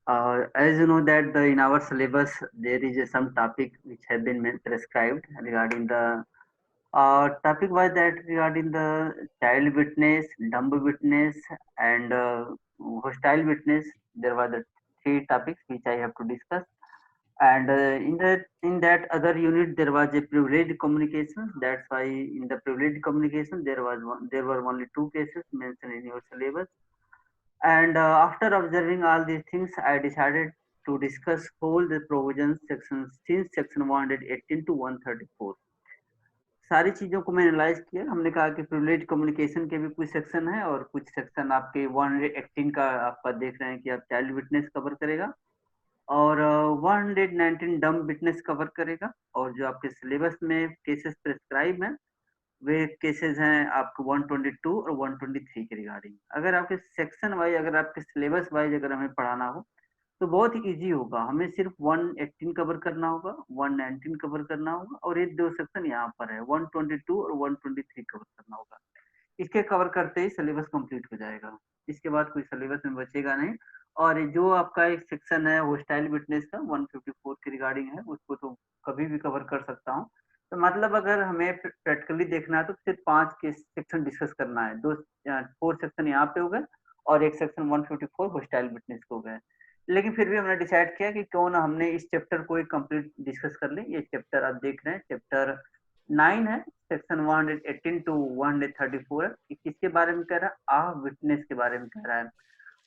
As you know that in our syllabus there is some topic which have been prescribed regarding the topic was that regarding the child witness, dumb witness, and hostile witness. There were the three topics which I have to discuss. And in that other unit there was a privileged communication. That's why in the privileged communication there were only two cases mentioned in your syllabus. And after observing all these things, I decided to discuss whole the provisions sections since section 118 to 134. सारी चीजों को मैंने analyse किया। हमने कहा कि privilege communication के भी कुछ सेक्शन है और कुछ सेक्शन आपके 118 का आपका देख रहे हैं कि आप चाइल्ड विटनेस कवर करेगा और 119 डम विटनेस कवर करेगा। और जो आपके सिलेबस में केसेस प्रेस्क्राइब हैं वे केसेस हैं आपको 122 और 123 के रिगार्डिंग। अगर आपके सेक्शन वाइज अगर आपके सिलेबस वाइज अगर हमें पढ़ाना हो तो बहुत ही इजी होगा। हमें सिर्फ 118 कवर करना होगा, 119 कवर करना होगा और ये दो सेक्शन यहाँ पर है 122 और 123 कवर करना होगा। इसके कवर करते ही सिलेबस कंप्लीट हो जाएगा। इसके बाद कोई सिलेबस में बचेगा नहीं। और जो आपका एक सेक्शन है होस्टाइल विटनेस का 154 के रिगार्डिंग है, उसको तो कभी भी कवर कर सकता हूँ। तो मतलब अगर हमें प्रैक्टिकली देखना है तो सिर्फ 5 के सेक्शन डिस्कस करना है। 4 सेक्शन यहाँ पे हो गए और एक सेक्शन 154 होस्टाइल विटनेस को हो गए। लेकिन फिर भी हमने डिसाइड किया कि क्यों ना हमने इस चैप्टर को एक कंप्लीट डिस्कस कर लें। ये चैप्टर आप देख रहे हैं चैप्टर 9 है, सेक्शन 118 टू 134 है। ये किसके बारे में कह रहा है? आह विटनेस के बारे में कह रहा है।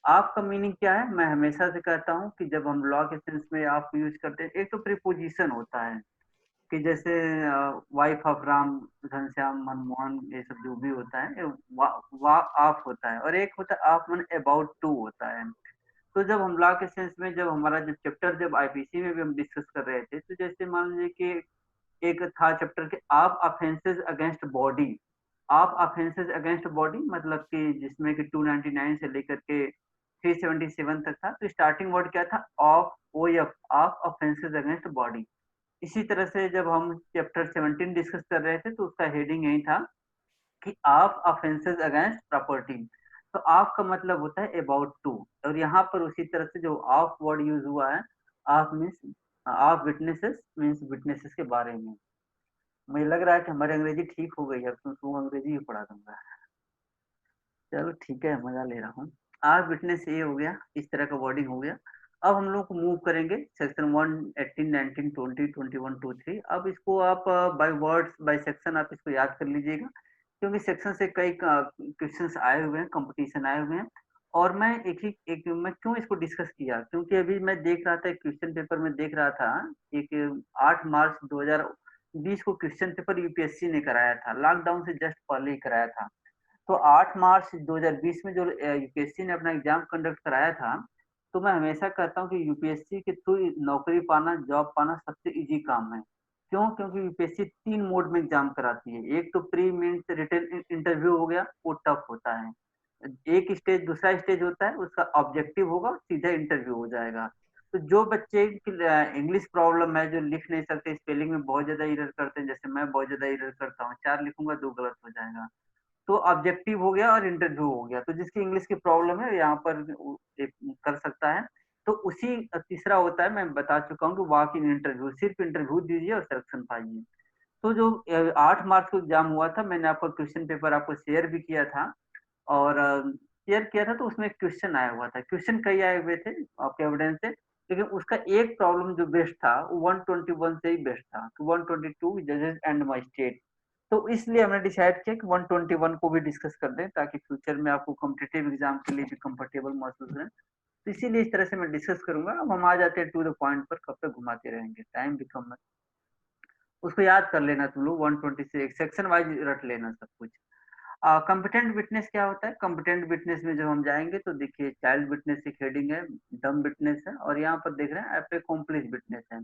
आपका मीनिंग क्या है? मैं हमेशा से कहता हूँ कि जब हम लॉ के सेंस में आप यूज करते हैं, एक तो प्रीपोजिशन होता है कि जैसे वाइफ ऑफ राम, घनश्याम, मनमोहन, ये सब जो भी होता है वा ऑफ होता है और एक होता है ऑफ मन अबाउट टू होता है। तो जब हम लॉ के सेंस में जब हमारा जब चैप्टर जब आईपीसी में भी हम डिस्कस कर रहे थे तो जैसे मान लीजिए कि एक था चैप्टर के आप ऑफेंसेस अगेंस्ट बॉडी। आप ऑफेंसेस अगेंस्ट बॉडी मतलब कि जिसमें कि 299 से लेकर के 377 तक था। तो स्टार्टिंग वर्ड क्या था? Of, O F, of offences against body. इसी तरह से जब हम चैप्टर 17 डिस्कस कर रहे थे तो उसका हेडिंग यही था कि ऑफ ऑफेंसेस अगेंस्ट प्रॉपर्टी। तो ऑफ का मतलब होता है अबाउट टू और यहाँ पर उसी तरह से जो ऑफ वर्ड यूज हुआ है, of means of witnesses means witnesses के बारे में। मुझे लग रहा है कि हमारी अंग्रेजी ठीक हो गई है, अब तुमको अंग्रेजी ही पढ़ा दूंगा। चलो ठीक है, मजा ले रहा हूँ। ऑफ विटनेस ये हो गया, इस तरह का वर्डिंग हो गया। अब हम लोग को मूव करेंगे सेक्शन 118 19 20 21 2 3। अब इसको आप बाय वर्ड्स बाय सेक्शन आप इसको याद कर लीजिएगा क्योंकि सेक्शन से कई क्वेश्चंस आए हुए हैं, कंपटीशन आए हुए हैं। और मैं मैं क्यों इसको डिस्कस किया क्योंकि अभी मैं देख रहा था क्वेश्चन पेपर में देख रहा था एक 8 मार्च 2020 को क्वेश्चन पेपर यूपीएससी ने कराया था, लॉकडाउन से जस्ट पहले ही कराया था। तो 8 मार्च 2020 में जो यूपीएससी ने अपना एग्जाम कंडक्ट कराया था, तो मैं हमेशा कहता हूँ कि यूपीएससी के थ्रू नौकरी पाना, जॉब पाना सबसे इजी काम है। क्यों? क्योंकि यूपीएससी 3 मोड में एग्जाम कराती है। एक तो प्री मेंस रिटन इंटरव्यू हो गया, वो टफ होता है। एक स्टेज, दूसरा स्टेज होता है उसका ऑब्जेक्टिव होगा, सीधा इंटरव्यू हो जाएगा। तो जो बच्चे की इंग्लिश प्रॉब्लम है, जो लिख नहीं सकते, स्पेलिंग में बहुत ज्यादा एरर करते हैं, जैसे मैं बहुत ज्यादा एरर करता हूँ, 4 लिखूंगा 2 गलत हो जाएगा। तो ऑब्जेक्टिव हो गया और इंटरव्यू हो गया। तो जिसकी इंग्लिश की प्रॉब्लम है यहाँ पर कर सकता है। तो उसी तीसरा होता है, मैं बता चुका हूँ कि वॉक इन इंटरव्यू, सिर्फ इंटरव्यू दीजिए और सिलेक्शन पाइए। तो जो 8 मार्च को एग्जाम हुआ था, मैंने आपका क्वेश्चन पेपर आपको शेयर भी किया था और शेयर किया था। तो उसमें क्वेश्चन आया हुआ था, क्वेश्चन कई आए हुए थे आपके एविडेंस से, लेकिन उसका एक प्रॉब्लम जो बेस्ट था वो 121 से ही बेस्ट था कि 122 जजेस एंड मजिस्ट्रेट। तो इसलिए हमने डिसाइड किया कि 121 को भी डिस्कस कर दें ताकि फ्यूचर में आपको कॉम्पिटिटिव एग्जाम के लिए भी कंफर्टेबल महसूस है। तो इसीलिए इस तरह से मैं डिस्कस करूंगा। अब हम आ जाते हैं टू द पॉइंट पर, कब तक घुमाते रहेंगे, टाइम भी कम है। उसको याद कर लेना तुम लोग, 126 सेक्शन वाइज रट लेना सब कुछ। कंपिटेंट विटनेस क्या होता है? कंपिटेंट विटनेस में जब हम जाएंगे तो देखिए चाइल्ड विटनेस एक हेडिंग है, डम विटनेस है और यहाँ पर देख रहे हैं एप्लीकॉम्प्लिस विटनेस है।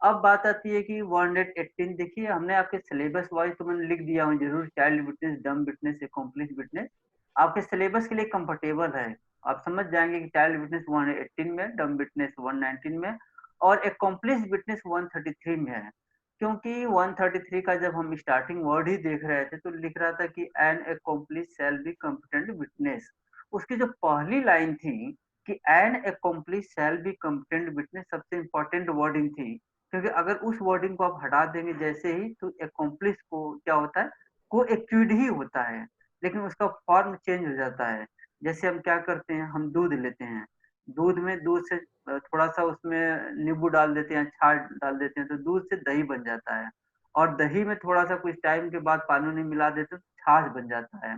अब बात आती है कि 118, देखिए हमने आपके सिलेबस वाइज तो मैंने लिख दिया हूँ जरूर, चाइल्ड विटनेस, डम विटनेस, एकॉम्प्लिस विटनेस आपके सिलेबस के लिए कंफर्टेबल है। आप समझ जाएंगे कि चाइल्ड विटनेस 118 में, डम विटनेस 119 में और एकॉम्प्लिस विटनेस 133 में है। क्योंकि 133 का जब हम स्टार्टिंग वर्ड ही देख रहे थे तो लिख रहा था कि an accomplice shall be competent witness. उसकी जो पहली लाइन थी कि an accomplice shall be competent witness सबसे इंपॉर्टेंट वर्डिंग थी, क्योंकि अगर उस वर्डिंग को आप हटा देंगे जैसे ही, तो अकम्प्लिश को क्या होता है, को एक्यूड ही होता है, लेकिन उसका फॉर्म चेंज हो जाता है। जैसे हम क्या करते हैं, हम दूध लेते हैं, दूध में दूध से थोड़ा सा उसमें नींबू डाल देते हैं, छाछ डाल देते हैं, तो दूध से दही बन जाता है। और दही में थोड़ा सा कुछ टाइम के बाद पानी नहीं मिला देते तो छाछ बन जाता है।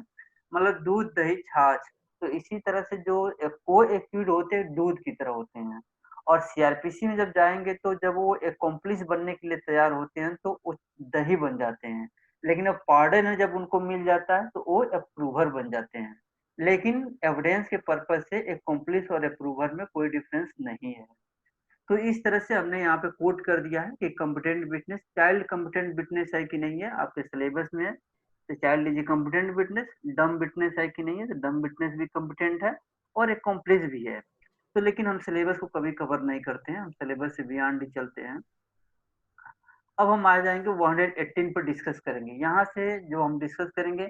मतलब दूध दही छाछ। तो इसी तरह से जो को एक्यूड होते हैं दूध की तरह होते हैं। और सीआरपीसी में जब जाएंगे तो जब वो एकम्प्लिश बनने के लिए तैयार होते हैं तो वो दही बन जाते हैं। लेकिन अब पार्डन जब उनको मिल जाता है तो वो अप्रूवर बन जाते हैं। लेकिन एविडेंस के पर्पज से एकम्प्लिश और अप्रूवर में कोई डिफरेंस नहीं है। तो इस तरह से हमने यहाँ पे कोट कर दिया है कि competent witness child competent witness है कि नहीं है, आपके सिलेबस में है तो child is a competent witness. डम विटनेस है कि नहीं है, तो डम विटनेस भी कॉम्पिटेंट है और एक कॉम्प्लेक्स भी है। तो लेकिन हम सिलेबस को कभी कवर नहीं करते हैं, हम सिलेबस से बियॉन्ड ही चलते हैं। अब हम आ जाएंगे 118 पर डिस्कस करेंगे। यहाँ से जो हम डिस्कस करेंगे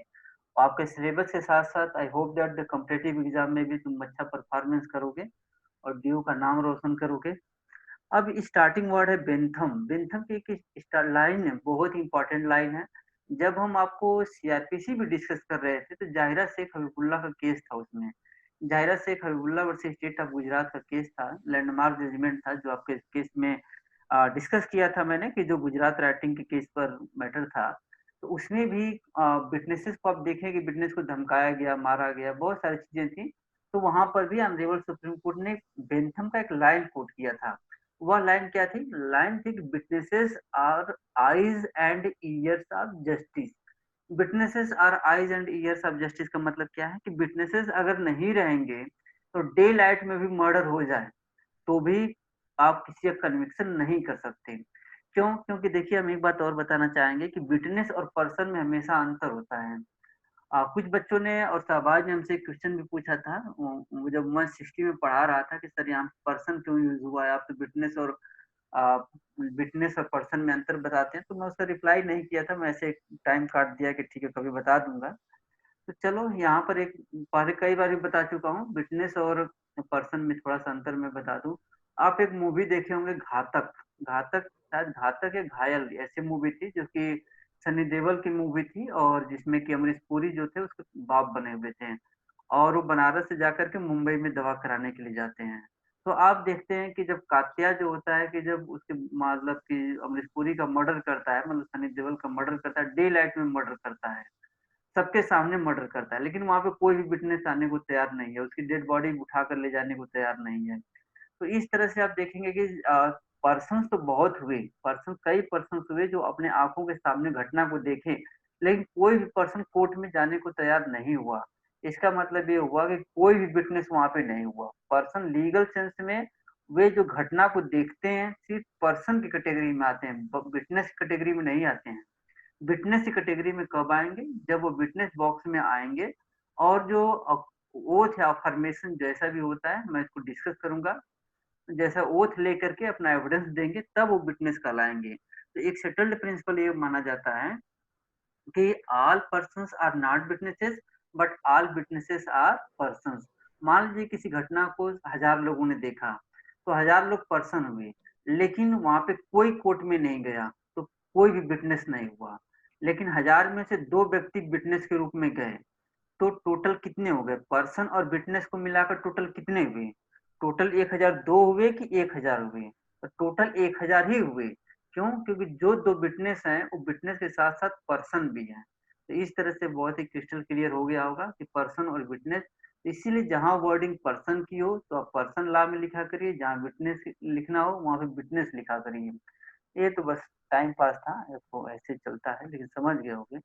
आपके सिलेबस के साथ साथ I hope that the competitive exam में भी तुम अच्छा परफॉर्मेंस करोगे और ड्यू का नाम रोशन करोगे। अब स्टार्टिंग वर्ड है बेंथम। बेंथम की एक लाइन है, बहुत ही इंपॉर्टेंट लाइन है। जब हम आपको सीआरपीसी भी डिस्कस कर रहे थे तो जाहिरा शेख हबीबुल्ला का केस था उसमें। Zahira Sheikh Habibullah versus state of Gujarat का केस था, लैंडमार्क जजमेंट था जो आपके केस में डिस्कस किया था मैंने, कि जो गुजरात राइटिंग के केस पर मैटर था। तो उसमें भी विटनेसेस को आप देखें कि विटनेस को धमकाया गया, मारा गया, बहुत सारी चीजें थी। तो वहां पर भी ऑनरेबल सुप्रीम कोर्ट ने बेंथम का एक लाइन कोट किया था। वह लाइन क्या थी? लाइन थी कि witnesses are eyes and ears of justice. Witnesses are eyes and ears of justice का मतलब क्या है कि विटनेसेस अगर नहीं रहेंगे तो डे लाइट में भी मर्डर हो जाए तो भी आप किसी का कन्विक्शन नहीं कर सकते। क्यों? क्योंकि देखिए हम एक बात और बताना चाहेंगे कि विटनेस और पर्सन में हमेशा अंतर होता है। कुछ बच्चों ने और शहबाज ने हमसे क्वेश्चन भी पूछा था, वो जब मैं 60 में पढ़ा रहा था कि सर यहाँ पर्सन क्यों यूज हुआ है, आप तो विटनेस और पर्सन में अंतर बताते हैं। तो मैं उसका रिप्लाई नहीं किया था, मैं ऐसे टाइम काट दिया कि ठीक है कभी बता दूंगा। तो चलो यहाँ पर एक पहले कई बार भी बता चुका हूँ, विटनेस और पर्सन में थोड़ा सा अंतर मैं बता दूं। आप एक मूवी देखे होंगे घातक। घातक शायद घातक या घायल ऐसी मूवी थी जो कि सनी देओल की मूवी थी, और जिसमें कि अमरीश पुरी जो थे उसके बाप बने हुए थे। और वो बनारस से जाकर के मुंबई में दवा कराने के लिए जाते हैं। तो आप देखते हैं कि जब कात्या जो होता है कि जब उसके मतलब कि अमरीश पुरी का मर्डर करता है, मतलब सनी देओल का मर्डर करता है, डे लाइट में मर्डर करता है, सबके सामने मर्डर करता है, लेकिन वहां पे कोई भी विटनेस आने को तैयार नहीं है, उसकी डेड बॉडी उठा कर ले जाने को तैयार नहीं है। तो इस तरह से आप देखेंगे कि पर्सन तो बहुत हुए, पर्सन कई पर्सन हुए जो अपने आंखों के सामने घटना को देखे, लेकिन कोई भी पर्सन कोर्ट में जाने को तैयार नहीं हुआ। इसका मतलब ये हुआ कि कोई भी विटनेस वहां पे नहीं हुआ। पर्सन लीगल सेंस में वे जो घटना को देखते हैं सिर्फ पर्सन की कैटेगरी में आते हैं, विटनेस कैटेगरी में नहीं आते हैं। विटनेस की कैटेगरी में कब आएंगे? जब वो विटनेस बॉक्स में आएंगे और जो ओथ या अफर्मेशन जैसा भी होता है मैं इसको डिस्कस करूंगा, जैसा ओथ लेकर के अपना एविडेंस देंगे तब वो विटनेस कहलाएंगे। तो एक सेटल्ड प्रिंसिपल ये माना जाता है कि all persons are not witnesses but all witnesses are persons. मान लीजिए किसी घटना को 1000 लोगों ने देखा, तो 1000 लोग पर्सन हुए, लेकिन वहां पे कोई कोर्ट में नहीं गया तो कोई भी विटनेस नहीं हुआ। लेकिन 1000 में से 2 व्यक्ति विटनेस के रूप में गए, तो टोटल कितने हो गए? पर्सन और विटनेस को मिलाकर टोटल कितने हुए? टोटल 1002 हुए कि 1000 हुए? तो टोटल 1000 ही हुए। क्यों? क्योंकि जो 2 विटनेस हैं वो विटनेस के साथ साथ पर्सन भी हैं। तो इस तरह से बहुत ही क्रिस्टल क्लियर हो गया होगा कि पर्सन और विटनेस। इसीलिए जहां वर्डिंग पर्सन की हो तो आप पर्सन लॉ में लिखा करिए, जहां विटनेस लिखना हो वहां पे विटनेस लिखा करिए। ये तो बस टाइम पास था, तो ऐसे चलता है, लेकिन समझ गए होंगे।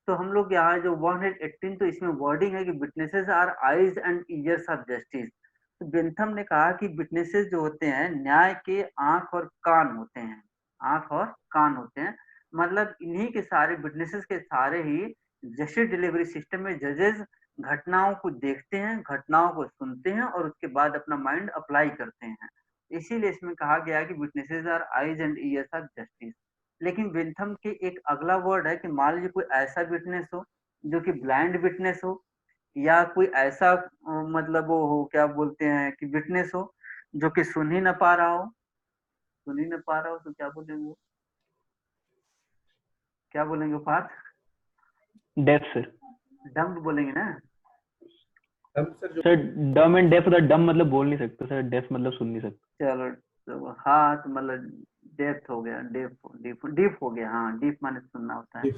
तो हम लोग यहाँ जो 118, तो इसमें वर्डिंग है कि witnesses are eyes and ears of justice. तो बेंथम ने कहा कि विटनेसेस जो होते हैं न्याय के आंख और कान होते हैं। आंख और कान होते हैं, मतलब इन्हीं के सारे विटनेसेस के सारे ही जस्टिस डिलीवरी सिस्टम में जजेस घटनाओं को देखते हैं, घटनाओं को सुनते हैं और उसके बाद अपना माइंड अप्लाई करते हैं। इसीलिए इसमें कहा गया है कि witnesses are eyes and ears of justice. लेकिन बेंथम के एक अगला वर्ड है कि मान लीजिए कोई ऐसा विटनेस हो जो कि ब्लाइंड विटनेस हो, या कोई ऐसा मतलब वो हो, क्या बोलते हैं कि विटनेस हो जो कि सुन ही ना पा रहा हो, सुन ही ना पा रहा हो तो क्या बोलेंगे वो, क्या बोलेंगे पार्थ? Def sir. डम्ब बोलेंगे ना? हम सर जो सर डम एंड डेफ, डम मतलब बोल नहीं सकते सर, डेफ मतलब सुन नहीं सकते। चलो तो हाँ, तो मतलब डेप्थ हो गया, डेप डीप डीप हो गया, हाँ डीप माने सुनना होता है।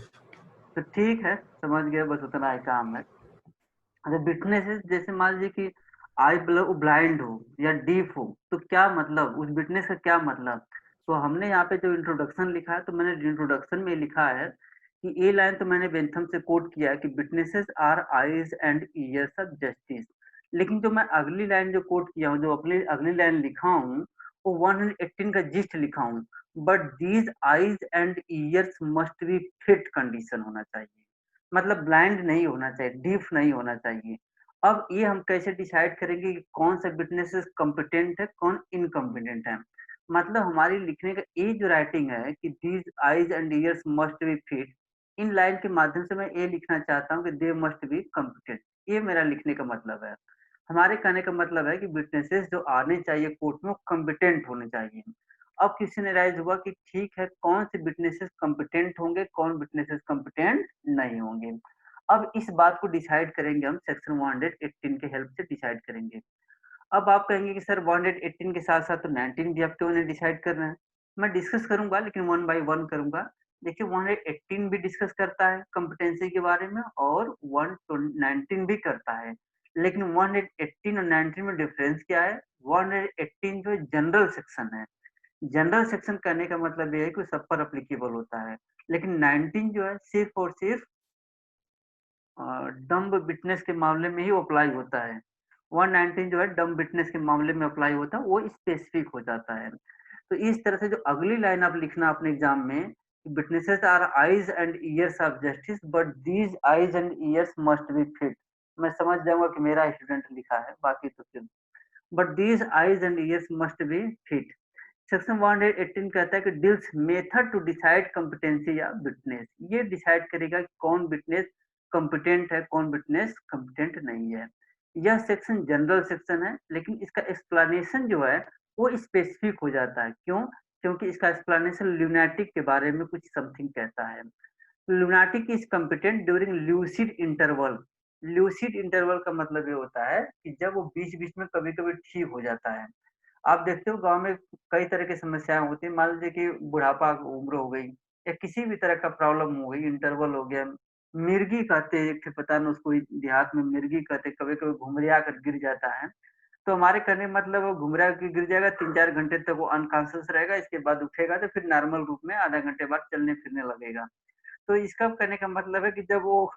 तो ठीक है, समझ गए, बस उतना ही काम है। अच्छा, विटनेस है, जैसे मान लीजिए कि आई ब्लाइंड हो या डीफ हो, तो क्या मतलब उस विटनेस का क्या मतलब? तो हमने यहाँ पे जो इंट्रोडक्शन लिखा है, तो मैंने इंट्रोडक्शन में लिखा है कि ये लाइन तो मैंने बेंथम से कोट किया है कि witnesses are eyes and ears of justice. लेकिन जो मैं अगली लाइन जो कोट किया हूँ, जो अपनी अगली लाइन लिखा हूँ, वो 118 का जिस्ट लिखा हूँ। But these eyes and ears must be fit condition होना चाहिए, मतलब ब्लाइंड नहीं होना चाहिए, डीफ नहीं होना चाहिए। अब ये हम कैसे डिसाइड करेंगे कि कौन सा विटनेसेस कॉम्पिटेंट है, कौन इनकॉम्पिटेंट है? मतलब हमारी लिखने का ये जो राइटिंग है कि these eyes and ears must be fit, in line के माध्यम से मैं ये लिखना चाहता हूँ कि दे मस्ट बी कॉम्पिटेंट। ये मेरा लिखने का मतलब है। हमारे कहने का मतलब है कि विटनेसेस जो आने चाहिए कोर्ट में, वो कॉम्पिटेंट होने चाहिए। अब किसी ने राइज हुआ कि ठीक है, कौन से विटनेसेस कॉम्पिटेंट होंगे, कौन विटनेसेस कॉम्पिटेंट नहीं होंगे। अब इस बात को डिसाइड करेंगे हम सेक्शन 118 के हेल्प से डिसाइड करेंगे। अब आप कहेंगे कि सर 118 के साथ साथ तो 19 भी आपको उन्हें डिसाइड करना है। मैं डिस्कस करूंगा, लेकिन वन बाय वन करूंगा। देखिए, 118 भी डिस्कस करता है कॉम्पिटेंसी के बारे में, और 119 भी करता है। लेकिन 118 और 19 में डिफरेंस क्या है? 118 जो जनरल सेक्शन है, जनरल सेक्शन कहने का मतलब ये है कि वो सब पर अप्लीकेबल होता है। लेकिन 19 जो है सिर्फ और सिर्फ डम्ब विटनेस के मामले में ही अप्लाई होता है। 119 जो है डम्ब विटनेस के मामले में अप्लाई होता है, वो स्पेसिफिक हो जाता है। तो इस तरह से जो अगली लाइन आप लिखना अपने एग्जाम में, witnesses are eyes and ears of justice but these eyes and ears must be fit. मैं समझ जाऊंगा कि मेरा स्टूडेंट लिखा है, बाकी तो फिर but these eyes and ears must be fit. Section 118 कहता है कि deals method to decide competency या विटनेस, ये डिसाइड करेगा कि कौन विटनेस कॉम्पिटेंट है, कौन विटनेस कॉम्पिटेंट नहीं है। यह सेक्शन जनरल सेक्शन है, लेकिन इसका एक्सप्लेनेशन जो है वो स्पेसिफिक हो जाता है। क्यों? क्योंकि इसका एक्सप्लेनेशन ल्यूनाटिक के बारे में कुछ समथिंग कहता है। Lunatic is competent during lucid interval. Lucid interval का मतलब ये होता है कि जब वो बीच बीच में कभी कभी ठीक हो जाता है। आप देखते हो गांव में कई तरह की समस्याएं होती है, मान लीजिए कि बुढ़ापा उम्र हो गई या किसी भी तरह का प्रॉब्लम हो गई, इंटरवल हो गया, मिर्गी कहते हैं, एक ठे पता नहीं उसको देहात में मिर्गी कहते, कभी कभी घुमरिया कर गिर जाता है। तो हमारे कहने का मतलब वो घुमरिया के गिर जाएगा, 3-4 घंटे तक वो अनकॉन्शियस रहेगा, इसके बाद उठेगा तो फिर नॉर्मल रूप में आधा घंटे बाद चलने फिरने लगेगा। तो इसका कहने का मतलब है कि जब वो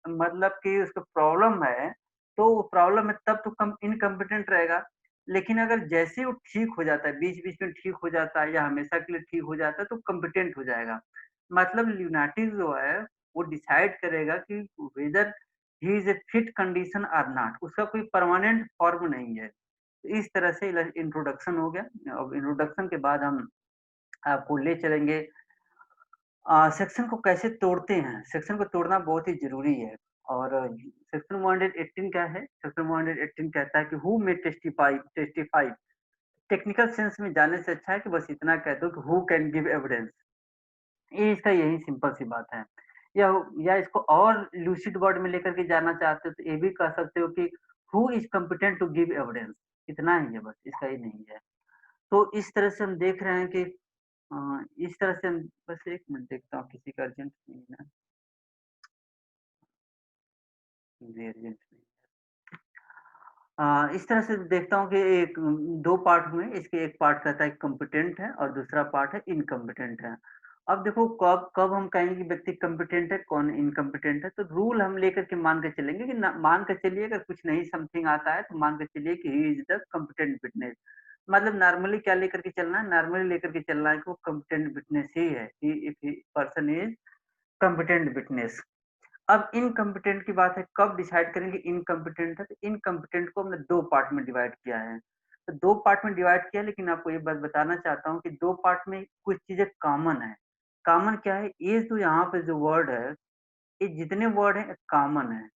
मतलब कि उसको प्रॉब्लम है, तो वो प्रॉब्लम है तब तो कम इनकम्पिटेंट रहेगा। लेकिन अगर जैसे ही वो ठीक हो जाता है, बीच-बीच में ठीक हो जाता है या हमेशा के लिए ठीक हो जाता है, तो कॉम्पिटेंट हो जाएगा। मतलब ल्यूनाटिक जो है, वो डिसाइड करेगा कि weather he is a fit condition और नॉट, उसका कोई परमानेंट फॉर्म नहीं है। तो इस तरह से इंट्रोडक्शन हो गया। अब इंट्रोडक्शन के बाद हम आपको ले चलेंगे सेक्शन को कैसे तोड़ते हैं। सेक्शन को तोड़ना बहुत ही ज़रूरी है। और सेक्शन 118 क्या है? सेक्शन 118 कहता है कि हू मे टेस्टिफाई टेस्टिफाई। टेक्निकल सेंस में जाने से अच्छा है कि बस इतना कह दो कि हू कैन गिव एविडेंस। ये इसका यही सिंपल सी बात है। या इसको और लूसिड वर्ड में लेकर के जाना चाहते हो तो ये भी कह सकते हो कि who is competent to give evidence. इतना ही है बस, इसका ही नहीं है। तो इस तरह से हम देख रहे हैं कि इस तरह से हम, बस 1 मिनट देखता हूँ किसी का अर्जेंट नहीं है ना? जी, अर्जेंट नहीं। इस तरह से देखता हूँ कि 2 पार्ट हुए, इसके एक पार्ट कहता है कॉम्पिटेंट है और दूसरा पार्ट है इनकॉम्पिटेंट है। अब देखो कब कब हम कहेंगे कि व्यक्ति कॉम्पिटेंट है, कौन इनकॉम्पिटेंट है, तो रूल हम लेकर के मान के चलेंगे कि मान के चलिए अगर कुछ नहीं समथिंग आता है तो मान के चलिए कि he is the competent witness. मतलब नॉर्मली क्या लेकर के चलना है? नॉर्मली लेकर के चलना है कि वो कॉम्पिटेंट विटनेस ही है, if person is competent witness. अब इनकम्पिटेंट की बात है, कब डिसाइड करेंगे इनकम्पिटेंट है? तो इनकम्पिटेंट को हमने 2 पार्ट में डिवाइड किया है। तो 2 पार्ट में डिवाइड किया, लेकिन आपको ये बात बताना चाहता हूँ कि 2 पार्ट में कुछ चीज़ें कॉमन है। कॉमन क्या है? ये जो यहाँ पे जो वर्ड है, ये जितने वर्ड हैं कॉमन है।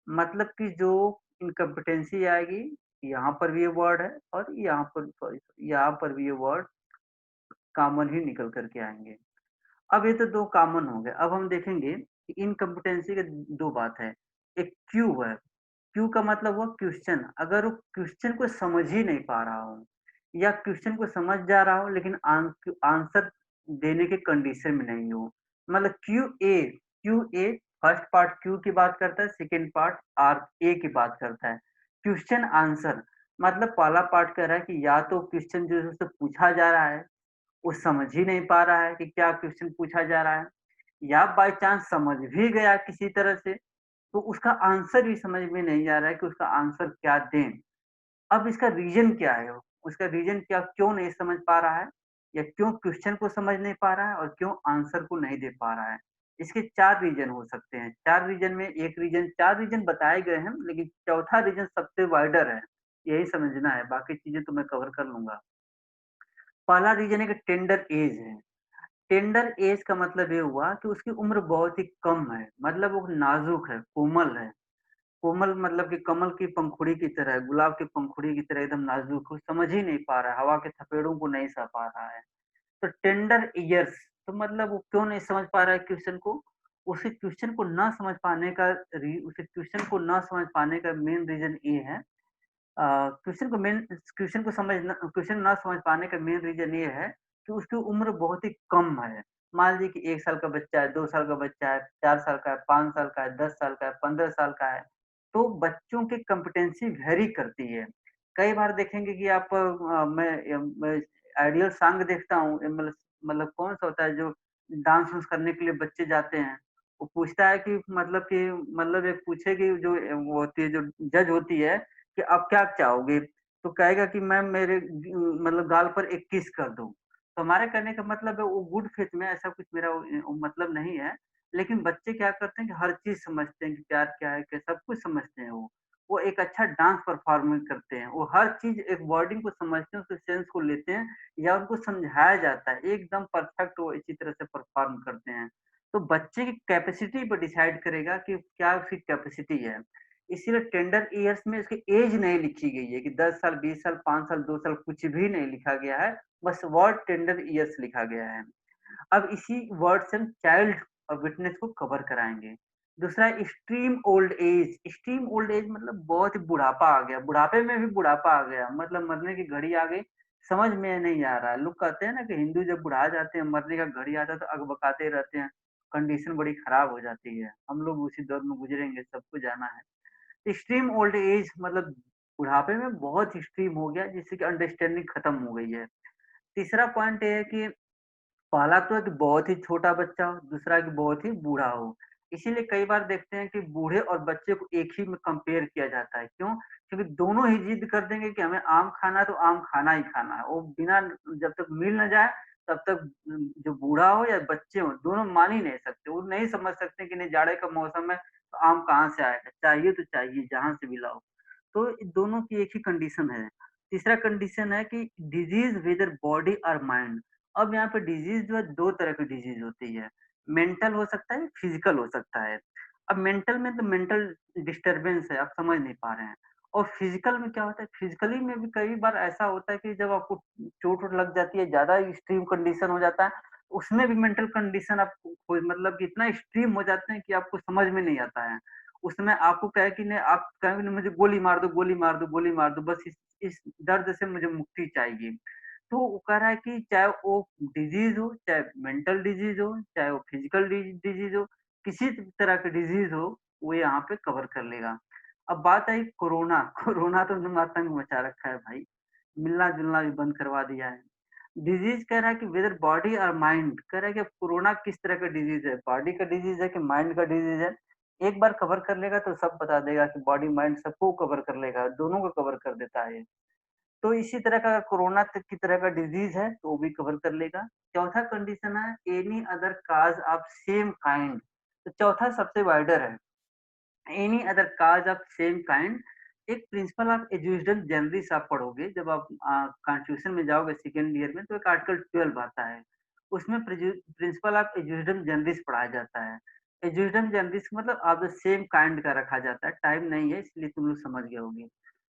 मतलब कि जो इनकम्पिटेंसी आएगी, यहाँ पर भी ये वर्ड है और यहाँ पर, सॉरी, यहाँ पर भी ये वर्ड कॉमन ही निकल कर के आएँगे। अब ये तो 2 कॉमन हो गए। अब हम देखेंगे कि इनकम्पिटेंसी के 2 बात है। एक क्यू है, क्यू का मतलब हुआ क्वेश्चन, अगर वो क्वेश्चन को समझ ही नहीं पा रहा हो या क्वेश्चन को समझ जा रहा हो लेकिन आंसर देने के कंडीशन में नहीं हो, मतलब Q A first part Q की बात करता है, सेकंड पार्ट आर ए की बात करता है। क्वेश्चन आंसर मतलब पहला पार्ट कह रहा है कि या तो क्वेश्चन जो है उससे पूछा जा रहा है वो समझ ही नहीं पा रहा है कि क्या क्वेश्चन पूछा जा रहा है, या बाय चांस समझ भी गया किसी तरह से तो उसका आंसर भी समझ में नहीं आ रहा है कि उसका आंसर क्या दें। अब इसका रीज़न क्या है? उसका रीज़न क्या, क्यों नहीं समझ पा रहा है या क्यों क्वेश्चन को समझ नहीं पा रहा है और क्यों आंसर को नहीं दे पा रहा है? इसके 4 रीज़न हो सकते हैं। 4 रीज़न में एक रीज़न, 4 रीज़न बताए गए हैं लेकिन चौथा रीज़न सबसे वाइडर है। यही समझना है, बाकी चीज़ें तो मैं कवर कर लूँगा। पहला रीज़न है कि टेंडर एज है। टेंडर एज का मतलब ये हुआ कि उसकी उम्र बहुत ही कम है, मतलब वो नाज़ुक है, कोमल है। कोमल मतलब कि कमल की पंखुड़ी की तरह, गुलाब की पंखुड़ी की तरह एकदम नाज़ुक, वो समझ ही नहीं पा रहा है, हवा के थपेड़ों को नहीं सह पा रहा है। तो टेंडर ईयर्स, तो मतलब वो क्यों नहीं समझ पा रहा है क्वेश्चन को? उसे क्वेश्चन को ना समझ पाने का उसे क्वेश्चन को ना समझ पाने का मेन रीज़न ये है, क्वेश्चन ना समझ पाने का मेन रीज़न ये है कि उसकी उम्र बहुत ही कम है। मान लीजिए कि 1 साल का बच्चा है, 2 साल का बच्चा है, 4 साल का है, 5 साल का है, 10 साल का है, 15 साल का है, तो बच्चों की कॉम्पिटेंसी वेरी करती है। कई बार देखेंगे कि आप मैं आइडियल सॉन्ग देखता हूँ, मतलब कौन-सा होता है जो डांस-वांस करने के लिए बच्चे जाते हैं, वो पूछता है कि एक पूछे कि जो वो होती है, जो जज होती है कि आप क्या चाहोगे? तो कहेगा कि मैम मेरे मतलब गाल पर एक किस कर दो। तो हमारे कहने का मतलब है वो गुड फेथ में ऐसा कुछ मेरा मतलब नहीं है। लेकिन बच्चे क्या करते हैं कि हर चीज़ समझते हैं कि प्यार क्या है, क्या सब कुछ समझते हैं वो। वो एक अच्छा डांस परफॉर्मेंस करते हैं। वो हर चीज़ एक वर्डिंग को समझते हैं, उसके सेंस को लेते हैं या उनको समझाया जाता है। एकदम परफेक्ट वो इसी तरह से परफॉर्म करते हैं। तो बच्चे की कैपेसिटी पे डिसाइड करेगा कि क्या उसकी कैपेसिटी है। इसीलिए टेंडर ईयर्स में इसकी एज नहीं लिखी गई है कि 10 साल, 20 साल, 5 साल, 2 साल कुछ भी नहीं लिखा गया है, बस वर्ड टेंडर ईयर्स लिखा गया है। अब इसी वर्ड से हम चाइल्ड विटनेस को कवर कराएँगे। दूसरा extreme old as, extreme old as मतलब बहुत ही बुढ़ापा आ गया, बुढ़ापे में भी बुढ़ापा आ गया, मतलब मरने की घड़ी आ गई, समझ में नहीं आ रहा है। लोग कहते हैं ना कि हिंदू जब बुढ़ा जाते हैं, मरने का घड़ी आता है तो अकबकाते रहते हैं, कंडीशन बड़ी खराब हो जाती है। हम लोग उसी दौर में गुज़रेंगे, सबको जाना है। एक्सट्रीम ओल्ड एज मतलब बुढ़ापे में बहुत एक्सट्रीम हो गया जिससे कि अंडरस्टैंडिंग खत्म हो गई है। तीसरा पॉइंट ये है कि पहला तो है कि बहुत ही छोटा बच्चा हो, दूसरा कि बहुत ही बूढ़ा हो। इसीलिए कई बार देखते हैं कि बूढ़े और बच्चे को एक ही में कंपेयर किया जाता है। क्यों? क्योंकि दोनों ही ज़िद कर देंगे कि हमें आम खाना है तो आम खाना ही खाना है। वो बिना जब तक मिल ना जाए तब तक जो बूढ़ा हो या बच्चे हों दोनों मान ही नहीं सकते। वो नहीं समझ सकते कि नहीं जाड़े का मौसम है तो आम कहाँ से आएगा? चाहिए तो चाहिए जहाँ से भी लाओ। तो दोनों की एक ही कंडीशन है। तीसरा कंडीशन है कि डिज़ीज़ व्हेदर बॉडी और माइंड। अब यहाँ पे डिज़ीज़ जो है 2 तरह की डिज़ीज़ होती है। मेंटल हो सकता है, फिज़िकल हो सकता है। अब मेंटल में तो मेंटल डिस्टर्बेंस है, आप समझ नहीं पा रहे हैं। और फिज़िकल में क्या होता है, फिज़िकली में भी कई बार ऐसा होता है कि जब आपको चोट-वोट लग जाती है, ज़्यादा एक्सट्रीम कंडीशन हो जाता है, उसमें भी मेंटल कंडीशन आपको कोई मतलब कि इतना एक्सट्रीम हो जाते हैं कि आपको समझ में नहीं आता है। उसमें आपको कहे कि नहीं, आप कहेंगे मुझे गोली मार दो, गोली मार दो, गोली मार दो, बस इस दर्द से मुझे मुक्ति चाहिए। तो वो कह रहा है कि चाहे वो डिज़ीज़ हो, चाहे मेंटल डिज़ीज़ हो, चाहे वो फिज़िकल डिज़ीज़ हो, किसी तरह की डिज़ीज़ हो, वो यहाँ पे कवर कर लेगा। अब बात आई कोरोना, कोरोना तो एकदम आतंक मचा रखा है भाई, मिलना-जुलना भी बंद करवा दिया है। डिज़ीज़ कह रहा है कि वेदर बॉडी और माइंड, कह रहा है कि अब कोरोना किस तरह का डिज़ीज़ है, बॉडी का डिज़ीज़ है कि माइंड का डिज़ीज़ है। एक बार कवर कर लेगा तो सब बता देगा कि बॉडी माइंड सबको कवर कर लेगा, दोनों को कवर कर देता है ये। तो इसी तरह का कोरोना की तरह का डिज़ीज़ है तो वो भी कवर कर लेगा। चौथा कंडीशन है एनी अदर काज़ ऑफ सेम काइंड, तो चौथा सबसे वाइडर है। एनी अदर काज़ ऑफ सेम काइंड, एक प्रिंसिपल ऑफ एजुकेशन जनरलिस्ट आप पढ़ोगे जब आप कॉन्स्टिट्यूशन में जाओगे सेकंड ईयर में तो एक आर्टिकल 12 आता है। उसमें प्रिंसिपल ऑफ एजुकेशन जनरलिस्ट पढ़ाया जाता है। एजुकेटम जनरलिस मतलब आप द सेम काइंड का रखा जाता है, टाइम नहीं है इसलिए तुम लोग समझ गए होगे।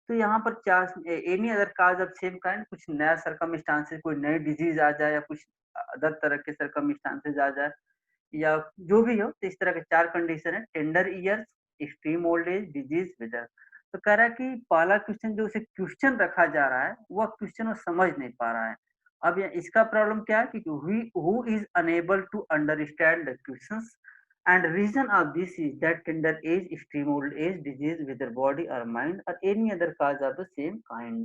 तो यहाँ पर चार any other cause of same kind, कुछ नया सरकमस्टांसेस, कोई नई डिजीज आ जाए या कुछ अदर तरह के सरकमस्टांसेस आ जाए या जो भी हो, तो इस तरह के चार कंडीशन है, tender years, extreme old age, disease, weather. तो कह रहा है कि पहला क्वेश्चन जो उसे क्वेश्चन रखा जा रहा है वह क्वेश्चन वो समझ नहीं पा रहा है। अब इसका प्रॉब्लम क्या है कि who is unable to understand the questions and reason of this is that tender age, extreme old age, disease, whether body or mind, or any other cause of the same kind.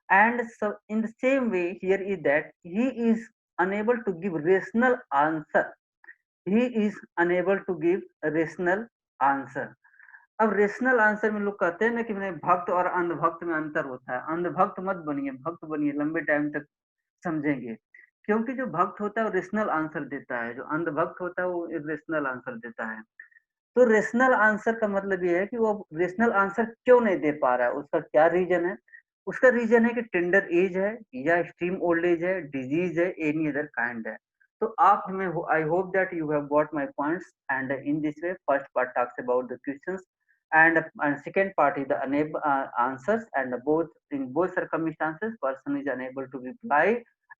And so in the same way here is that he is unable to give rational answer. He is unable to give a rational answer. अब rational answer में लोग कहते हैं ना कि मैंने भक्त और अंधभक्त में अंतर होता है। अंधभक्त मत बनिए, भक्त बनिए, लंबे टाइम तक समझेंगे। क्योंकि जो भक्त होता है वो रेशनल आंसर देता है, जो अंधभक्त होता है वो इरेशनल आंसर देता है। तो रेशनल आंसर का मतलब ये है कि वो रेशनल आंसर क्यों नहीं दे पा रहा है, उसका क्या रीजन है? उसका रीजन है कि टेंडर एज है या एक्सट्रीम ओल्ड एज है, डिजीज है, एनी अदर काइंड है। तो आप हमें, I hope that you have got my points and in this way first part talks about the questions and second part is the unable answers, and both in both circumstances person is unable to reply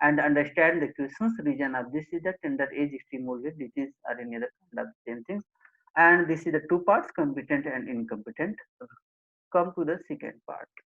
and understand the questions. Reason of this is the tender age, extreme old age, disease, or any other kind of same things. And this is the two parts, competent and incompetent. Come to the second part.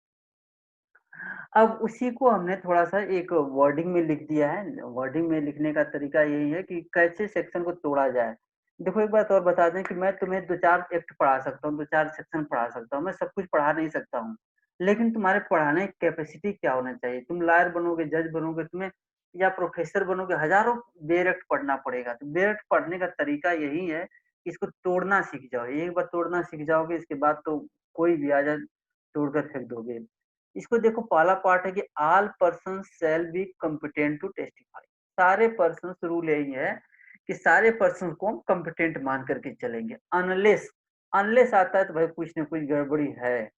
अब उसी को हमने थोड़ा-सा एक wording में लिख दिया है। वर्डिंग में लिखने का तरीका यही है कि कैसे सेक्शन को तोड़ा जाए। देखो एक बात और बता दें कि मैं तुम्हें 2-4 एक्ट पढ़ा सकता हूँ, 2-4 सेक्शन पढ़ा सकता हूँ, मैं सब कुछ पढ़ा नहीं सकता हूँ। लेकिन तुम्हारे पढ़ाने की कैपेसिटी क्या होना चाहिए? तुम लॉयर बनोगे, जज बनोगे, तुम्हें या प्रोफेसर बनोगे, हज़ारों बेयर एक्ट पढ़ना पड़ेगा। तो बेयर एक्ट पढ़ने का तरीका यही है कि इसको तोड़ना सीख जाओ। एक बार तोड़ना सीख जाओगे, इसके बाद तो कोई भी आ जाए, तोड़कर फेंक दोगे। इसको देखो, पहला पार्ट है कि all person shall be competent to testify. सारे पर्सन, रूल यही है कि सारे पर्सन को हम कॉम्पिटेंट मान करके चलेंगे, अनलेस, अनलेस आता है तो भाई कुछ न कुछ गड़बड़ी है।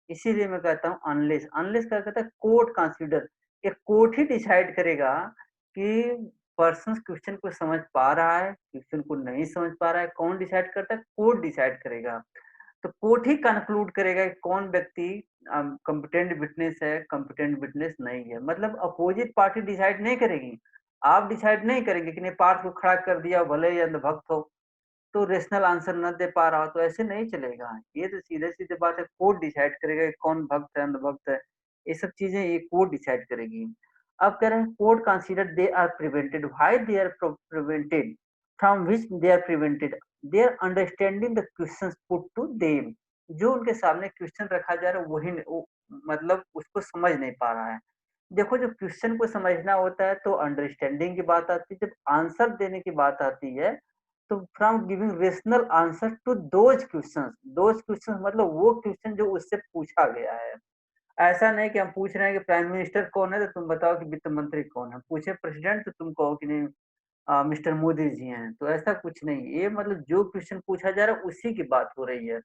इसीलिए मैं कहता हूँ अनलेस, अनलेस क्या कहता है, कोर्ट कंसीडर, एक कोर्ट ही डिसाइड करेगा कि पर्सन क्वेश्चन को समझ पा रहा है, क्वेश्चन को नहीं समझ पा रहा है। कौन डिसाइड करता है? कोर्ट डिसाइड करेगा। तो कोर्ट ही कंक्लूड करेगा कि कौन व्यक्ति कॉम्पिटेंट विटनेस है, कॉम्पिटेंट विटनेस नहीं है। मतलब अपोजिट पार्टी डिसाइड नहीं करेगी, आप डिसाइड नहीं करेंगे कि नहीं, पार्ट को खड़ा कर दिया, भले ही अंधभक्त हो तो रेशनल आंसर न दे पा रहा हो, तो ऐसे नहीं चलेगा। ये तो सीधे सीधे बात है, कोर्ट डिसाइड करेगा कि कौन भक्त है, अंधभक्त है। ये सब चीजें ये कोर्ट डिसाइड करेगी। अब कह रहे हैं court consider they are prevented, why they are prevented, from which they are prevented, they are understanding the questions put to them. जो उनके सामने क्वेश्चन रखा जा रहा है वही मतलब उसको समझ नहीं पा रहा है। देखो, जो क्वेश्चन को समझना होता है तो अंडरस्टैंडिंग की बात आती है, जब आंसर देने की बात आती है तो from giving rational answer to those question मतलब वो क्वेश्चन जो उससे पूछा गया है। ऐसा नहीं कि हम पूछ रहे हैं कि प्राइम मिनिस्टर कौन है तो तुम बताओ कि वित्त मंत्री कौन है, पूछे प्रेसिडेंट तो तुम कहो कि नहीं मिस्टर मोदी जी हैं। तो ऐसा कुछ नहीं, ये मतलब जो क्वेश्चन पूछा जा रहा है उसी की बात हो रही है।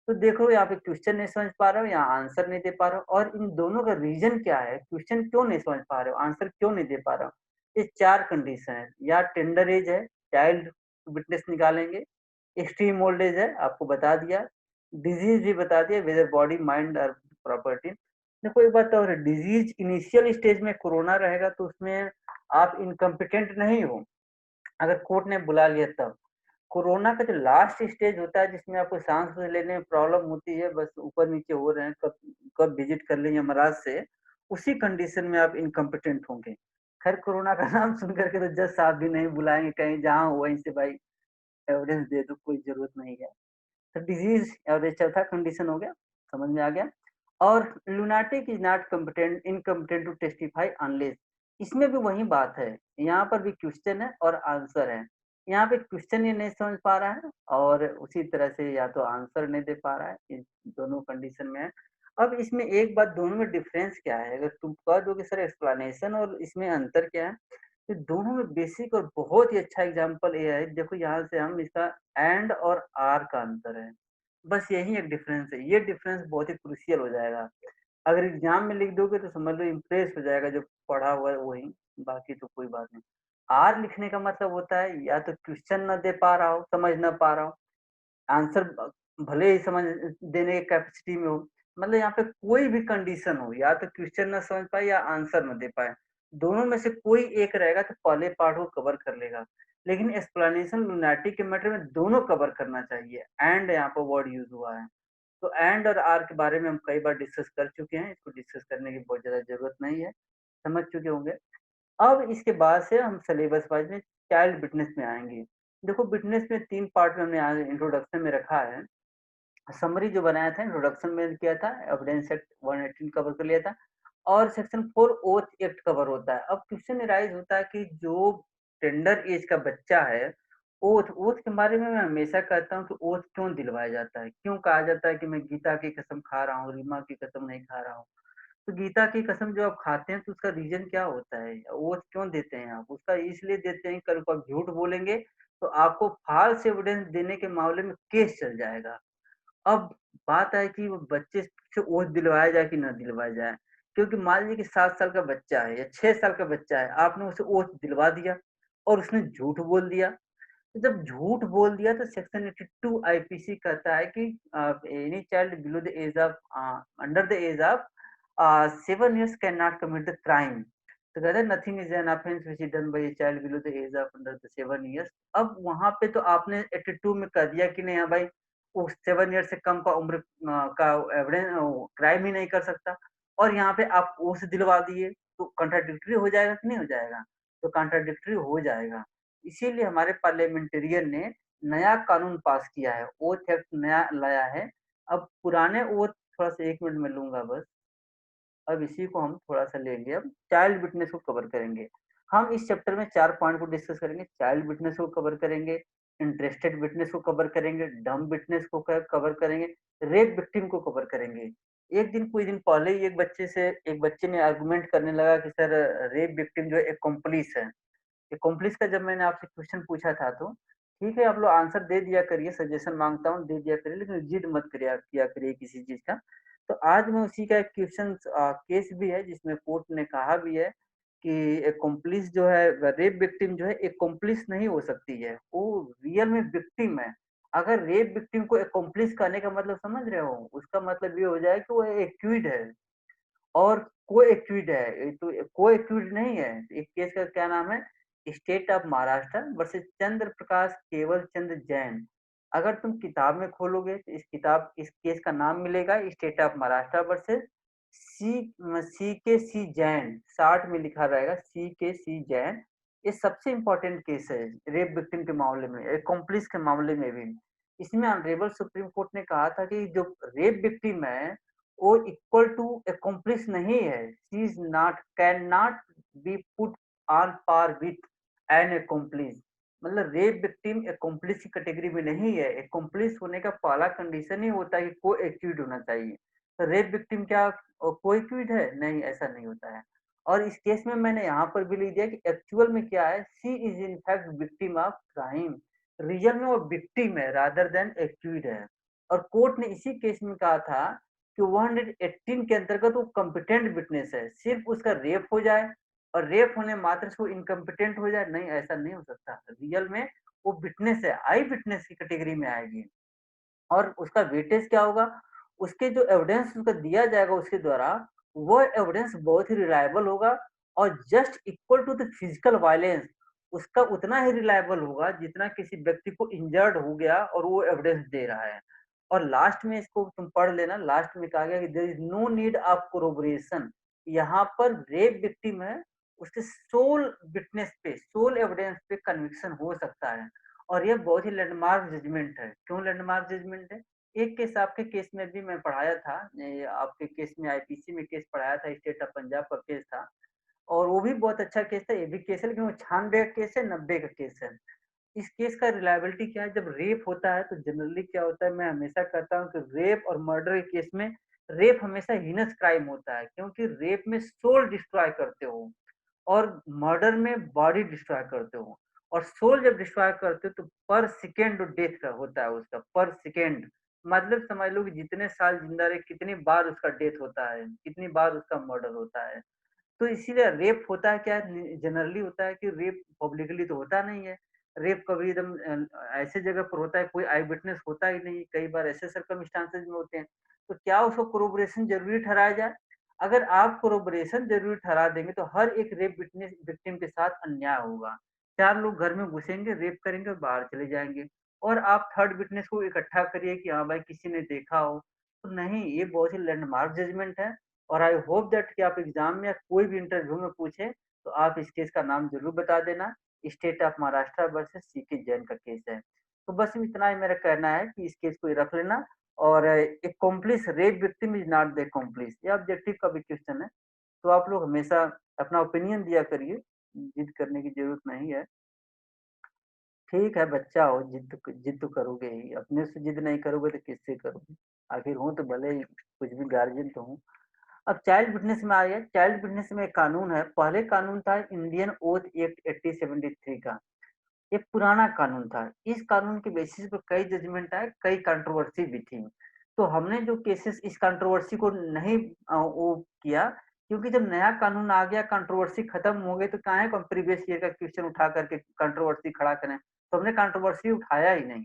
तो देखो, यहाँ पे क्वेश्चन नहीं समझ पा रहे हो, यहाँ आंसर नहीं दे पा रहे हो, और इन दोनों का रीजन क्या है, क्वेश्चन क्यों नहीं समझ पा रहे हो, आंसर क्यों नहीं दे पा रहे हो। ये चार कंडीशन है, या टेंडर एज है, चाइल्ड विटनेस निकालेंगे, एक्सट्रीम ओल्ड एज है, आपको बता दिया, डिजीज भी बता दिया, वेदर बॉडी माइंड और प्रॉपर्टी। देखो एक बात और है, डिजीज इनिशियल स्टेज में कोरोना रहेगा तो उसमें आप इनकम्पिटेंट नहीं हो, अगर कोर्ट ने बुला लिया तब। कोरोना का जो लास्ट स्टेज होता है जिसमें आपको सांस लेने में प्रॉब्लम होती है, बस ऊपर नीचे हो रहे हैं, कब कब विजिट कर लेंगे महाराज से, उसी कंडीशन में आप इनकम्पिटेंट होंगे। खैर कोरोना का नाम सुन करके तो जज साहब भी नहीं बुलाएंगे, कहीं जहाँ हो वहीं से भाई एविडेंस दे दो, कोई जरूरत नहीं है। तो डिजीज एवरेज चौथा कंडीशन हो गया, समझ में आ गया। और lunatic is not competent incompetent to testify unless, इसमें भी वही बात है, यहाँ पर भी क्वेश्चन है और आंसर है। यहाँ पे क्वेश्चन ये नहीं समझ पा रहा है और उसी तरह से या तो आंसर नहीं दे पा रहा है, इन दोनों कंडीशन में है। अब इसमें एक बात, दोनों में डिफरेंस क्या है, अगर तुम कह दो कि सर एक्सप्लेनेशन और इसमें अंतर क्या है, तो दोनों में बेसिक और बहुत ही अच्छा एग्जांपल ये है। देखो यहाँ से हम इसका एंड और आर का अंतर है, बस यही एक डिफरेंस है। ये डिफरेंस बहुत ही क्रूशियल हो जाएगा, अगर एग्जाम में लिख दोगे तो समझ लो इम्प्रेस हो जाएगा जो पढ़ा हुआ है वही, बाकी तो कोई बात नहीं। आर लिखने का मतलब होता है या तो क्वेश्चन ना दे पा रहा हो, समझ ना पा रहा हो, आंसर भले ही समझ देने की कैपेसिटी में हो, मतलब यहाँ पे कोई भी कंडीशन हो, या तो क्वेश्चन ना समझ पाए या आंसर ना दे पाए, दोनों में से कोई एक रहेगा तो पहले पार्ट वो कवर कर लेगा। लेकिन एक्सप्लेनेशन लुनाटिक के मैटर में दोनों कवर करना चाहिए। एंड यहाँ पर वर्ड यूज हुआ है, तो एंड और आर के बारे में हम कई बार डिस्कस कर चुके हैं, इसको डिस्कस करने की बहुत ज्यादा जरूरत नहीं है, समझ चुके होंगे। अब इसके बाद से हम सिलेबस वाइज में चाइल्ड विटनेस में आएंगे। देखो विटनेस में 3 पार्ट में हमने यहाँ इंट्रोडक्शन में रखा है। समरी जो बनाया था, इंट्रोडक्शन में किया था, एविडेंस एक्ट 118 कवर कर लिया था, और सेक्शन 4 ओथ एक्ट कवर होता है। अब क्वेश्चन राइज होता है कि जो टेंडर एज का बच्चा है, ओथ ओथ के बारे में मैं हमेशा कहता हूँ कि ओथ क्यों दिलवाया जाता है, क्यों कहा जाता है कि मैं गीता की कसम खा रहा हूँ, रीमा की कसम नहीं खा रहा हूँ। तो गीता की कसम जो आप खाते हैं तो उसका रीजन क्या होता है, ओथ क्यों देते हैं आप? उसका इसलिए देते हैं, कल को आप झूठ बोलेंगे तो आपको फाल्स एविडेंस देने के मामले में केस चल जाएगा। अब बात है कि वो बच्चे से ओथ दिलवाया जाए कि ना दिलवाया जाए, क्योंकि मान लीजिए कि 7 साल का बच्चा है या 6 साल का बच्चा है, आपने उसे ओथ दिलवा दिया और उसने झूठ बोल दिया। तो जब झूठ बोल दिया तो सेक्शन 82 आईपीसी कहता है कि any child below the age of under the age of 7 years can not commit the crime. तो कहता है nothing is an offence which is done by a child below the age of under the 7 years। अब वहां पे तो आपने 82 में कह दिया कि नहीं, हाँ भाई, वो 7 ईयर से कम का उम्र का एविडेंस क्राइम ही नहीं कर सकता, और यहाँ पे आप ओथ दिलवा दिए, तो कंट्राडिक्टरी हो जाएगा कि नहीं हो जाएगा? तो कंट्राडिक्टरी हो जाएगा। इसीलिए हमारे पार्लियामेंटेरियन ने नया कानून पास किया है, ओथ एक्ट नया लाया है। अब पुराने ओथ थोड़ा सा 1 मिनट में लूंगा बस। अब इसी को हम थोड़ा सा लेंगे, अब चाइल्ड विटनेस को कवर करेंगे। हम इस चैप्टर में 4 पॉइंट को डिस्कस करेंगे। चाइल्ड विटनेस को कवर करेंगे, इंटरेस्टेड विटनेस को कवर करेंगे, डम विटनेस को कवर करेंगे, रेप विक्टिम को कवर करेंगे। एक दिन कुछ दिन पहले ही एक बच्चे ने आर्गुमेंट करने लगा कि सर, रेप विक्टिम जो है एक्कम्प्लिस है। एक्कम्प्लिस का जब मैंने आपसे क्वेश्चन पूछा था, तो ठीक है आप लोग आंसर दे दिया करिए, सजेशन मांगता हूँ दे दिया करिए, लेकिन जिद मत करिए किया करिए किसी चीज का। तो आज मैं उसी का एक क्वेश्चन केस भी है जिसमें कोर्ट ने कहा भी है कि एक्कम्प्लिस जो है, रेप विक्टिम जो है एक्कम्प्लिस नहीं हो सकती है, वो रियल में विक्टिम है। अगर रेप विक्टिम को एक्कम्प्लिस करने का मतलब समझ रहे हो, उसका मतलब ये हो जाए कि वो एक्यूड है और को-एक्यूड है। ये तो को-एक्यूड नहीं है। एक केस का क्या नाम है, स्टेट ऑफ महाराष्ट्र वर्सेस चंद्र प्रकाश केवल चंद जैन। अगर तुम किताब में खोलोगे तो इस केस का नाम मिलेगा state of Maharashtra versus C K C Jain, short में लिखा रहेगा सी के सी जैन। ये सबसे इम्पोर्टेंट केस है रेप विक्टिम के मामले में, एक्कम्प्लिस के मामले में भी। इसमें ऑनरेबल सुप्रीम कोर्ट ने कहा था कि जो रेप विक्टिम है वो इक्वल टू accomplice नहीं है। She is not, can not be put on par with an accomplice। मतलब रेप विक्टिम accomplice की कैटेगरी में नहीं है। accomplice होने का पहला कंडीशन ही होता है कि को एक्यूड होना चाहिए। तो रेप विक्टिम क्या को एक्यूड है? नहीं, ऐसा नहीं होता है। और इस केस में मैंने यहाँ पर भी लिख दिया कि एक्चुअल में क्या है, she is in fact victim of crime. Real में वो विक्टिम है रादर देन एक्यूड है। और कोर्ट ने इसी केस में कहा था कि 118 के अंतर्गत वो कॉम्पिटेंट विटनेस है, सिर्फ उसका रेप हो जाए और रेप होने मात्र से वो इनकम्पिटेंट हो जाए, नहीं, ऐसा नहीं हो सकता। रियल में वो विटनेस है, आई विटनेस की कैटेगरी में आएगी। और उसका वेटेज क्या होगा, उसके जो एविडेंस उसका दिया जाएगा उसके द्वारा, वो एविडेंस बहुत ही रिलायबल होगा और just equal to the physical violence. उसका उतना ही रिलायबल होगा जितना किसी व्यक्ति को इंजर्ड हो गया और वो एविडेंस दे रहा है। और लास्ट में इसको तुम पढ़ लेना, लास्ट में कहा गया कि there is no need of corroboration. यहाँ पर रेप विक्टिम है, उसके सोल विटनेस पे, सोल एविडेंस पे कन्विक्शन हो सकता है। और ये बहुत ही लैंडमार्क जजमेंट है। क्यों लैंडमार्क जजमेंट है? एक केस आपके केस में भी मैं पढ़ाया था, आपके केस में आईपीसी में केस पढ़ाया था, स्टेट ऑफ पंजाब का केस था, और वो भी बहुत अच्छा केस था। ये भी केस है, लेकिन वो 96 का केस है, 90 का केस है। इस केस का रिलायबिलिटी क्या है, जब रेप होता है तो जनरली क्या होता है, मैं हमेशा कहता हूँ कि रेप और मर्डर के केस में रेप हमेशा हीनस क्राइम होता है, क्योंकि रेप में सोल डिस्ट्रॉय करते हो और मर्डर में बॉडी डिस्ट्रॉय करते हो। और सोल जब डिस्ट्रॉय करते हो तो पर सेकेंड डेथ का होता है उसका, पर सेकेंड। मतलब समझ लो कि जितने साल जिंदा रहे कितनी बार उसका डेथ होता है, कितनी बार उसका मर्डर होता है। तो इसीलिए रेप होता है क्या, जनरली होता है कि रेप पब्लिकली तो होता नहीं है, रेप कभी एकदम ऐसे जगह पर होता है, कोई आई विटनेस होता ही नहीं, कई बार ऐसे सर्कमस्टांसेस में होते हैं, तो क्या उसको कोरोबोरेशन जरूरी ठहराया जाए? अगर आप कोरोबोरेशन जरूरी ठहरा देंगे तो हर एक रेप विटनेस विक्टिम के साथ अन्याय होगा। 4 लोग घर में घुसेंगे, रेप करेंगे और बाहर चले जाएंगे, और आप थर्ड विटनेस को इकट्ठा करिए कि हाँ भाई किसी ने देखा हो, तो नहीं, ये बहुत ही लैंडमार्क जजमेंट है। और आई होप दैट कि आप एग्जाम में या कोई भी इंटरव्यू में पूछे तो आप इस केस का नाम जरूर बता देना। State of Maharashtra versus CK Jain का केस है। तो बस इतना ही मेरा कहना है कि इस केस को रख लेना। और accomplice rape victim is not the accomplice, ये ऑब्जेक्टिव का भी क्वेश्चन है। तो आप लोग हमेशा अपना ओपिनियन दिया करिए, जिद करने की जरूरत नहीं है। ठीक है, बच्चा हो, जिद तो करोगे ही, अपने से जिद नहीं करोगे तो किससे करोगे? आखिर हूँ तो भले ही कुछ भी गार्जियन तो हूँ। अब चाइल्ड विटनेस में आ गया। चाइल्ड विटनेस में एक कानून है, पहले कानून था इंडियन ओथ एक्ट 1873 का। ये पुराना कानून था। इस कानून के बेसिस पर कई जजमेंट आए, कई कंट्रोवर्सी भी थी। तो हमने जो केसेस इस कंट्रोवर्सी को नहीं वो किया, क्योंकि जब नया कानून आ गया, कंट्रोवर्सी खत्म हो गई, तो काहे को हम प्रीवियस ईयर का क्वेश्चन उठा करके कंट्रोवर्सी खड़ा करें? तो हमने कंट्रोवर्सी उठाया ही नहीं।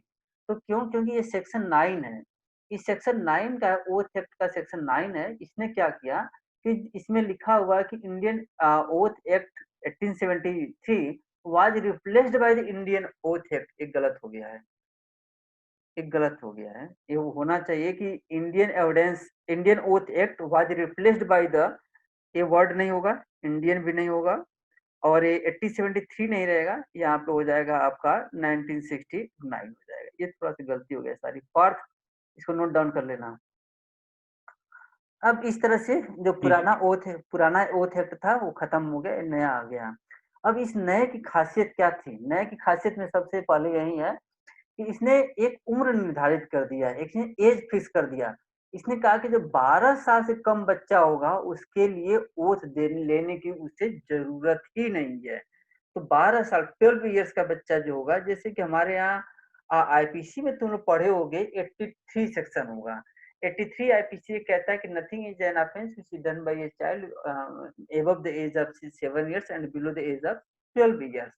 तो क्यों? क्योंकि ये सेक्शन 9 है। इस सेक्शन 9 का ओथ एक्ट का सेक्शन 9 है। इसने क्या किया कि इसमें लिखा हुआ है कि Indian oath act 1873 was replaced by the Indian oath act. एक गलत हो गया है, एक गलत हो गया है। ये होना चाहिए कि Indian oath act was replaced by the, ये वर्ड नहीं होगा, इंडियन भी नहीं होगा, और ये 1873 नहीं रहेगा, यहाँ पे हो जाएगा आपका 1969 हो जाएगा। ये थोड़ा सी गलती हो गया सारी पार्थ, इसको नोट डाउन कर लेना। अब इस तरह से जो ठीक है। पुराना ओथ एक्ट था वो खत्म हो गया, नया आ गया। अब इस नए की खासियत क्या थी? नए की खासियत में सबसे पहले यही है कि इसने एक उम्र निर्धारित कर दिया, इसने एज फिक्स कर दिया। इसने कहा कि जो 12 साल से कम बच्चा होगा उसके लिए ओथ लेने की उसे जरूरत ही नहीं है। तो 12 साल 12 इयर्स का बच्चा जो होगा, जैसे कि हमारे यहाँ आईपीसी में तुम लोग पढ़े होगे, 83 सेक्शन होगा। 83 आईपीसी कहता है कि nothing is an offence which is done by a child above the age of 7 years and below the age of 12 years.